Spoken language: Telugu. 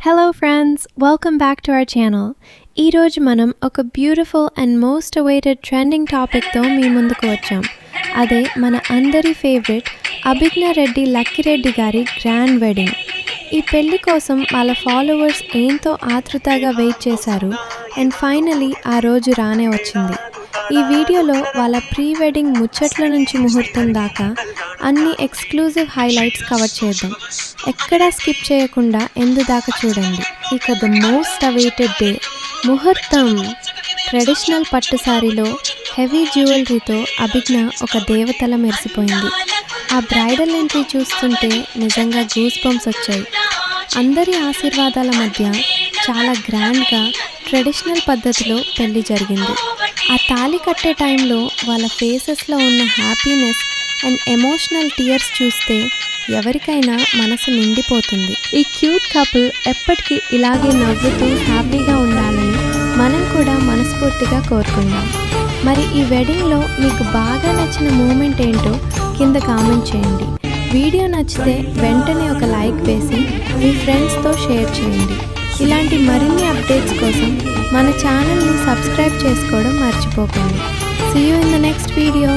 Hello friends, welcome back to our channel. ఈ రోజు మనం ఒక beautiful and most awaited trending టాపిక్తో మీ ముందుకు వచ్చాం. అదే మన అందరి ఫేవరెట్ అభిజ్ఞా రెడ్డి లక్కిరెడ్డి గారి గ్రాండ్ వెడ్డింగ్. ఈ పెళ్లి కోసం వాళ్ళ ఫాలోవర్స్ ఎంతో ఆతృతగా వెయిట్ చేశారు అండ్ ఫైనలీ ఆ రోజు రానే వచ్చింది. ఈ వీడియోలో వాళ్ళ ప్రీ వెడ్డింగ్ ముచ్చట్ల నుంచి ముహూర్తం దాకా అన్ని ఎక్స్క్లూజివ్ హైలైట్స్ కవర్ చేద్దాం. ఎక్కడా స్కిప్ చేయకుండా ఎందు దాకా చూడండి. ఇక ద మోస్ట్ అవైటెడ్ డే, ముహూర్తం. ట్రెడిషనల్ పట్టు సారీలో హెవీ జ్యువెలరీతో అభిజ్ఞ ఒక దేవతల మెరిసిపోయింది. ఆ బ్రైడల్ ఎంట్రీ చూస్తుంటే నిజంగా గూస్ బంప్స్ వచ్చాయి. అందరి ఆశీర్వాదాల మధ్య చాలా గ్రాండ్గా ట్రెడిషనల్ పద్ధతిలో పెళ్లి జరిగింది. ఆ తాళి కట్టే టైంలో వాళ్ళ ఫేసెస్లో ఉన్న హ్యాపీనెస్ అండ్ ఎమోషనల్ టీయర్స్ చూస్తే ఎవరికైనా మనసు నిండిపోతుంది. ఈ క్యూట్ కపుల్ ఎప్పటికీ ఇలాగే నవ్వుతూ హ్యాపీగా ఉండాలని మనం కూడా మనస్ఫూర్తిగా కోరుకుందాం. మరి ఈ వెడ్డింగ్లో మీకు బాగా నచ్చిన మూమెంట్ ఏంటో కింద కామెంట్ చేయండి. వీడియో నచ్చితే వెంటనే ఒక లైక్ వేసి మీ ఫ్రెండ్స్తో షేర్ చేయండి. ఇలాంటి మరిన్ని అప్డేట్స్ కోసం మన ఛానల్ని సబ్స్క్రైబ్ చేసుకోవడం మర్చిపోకండి. See you in the next video.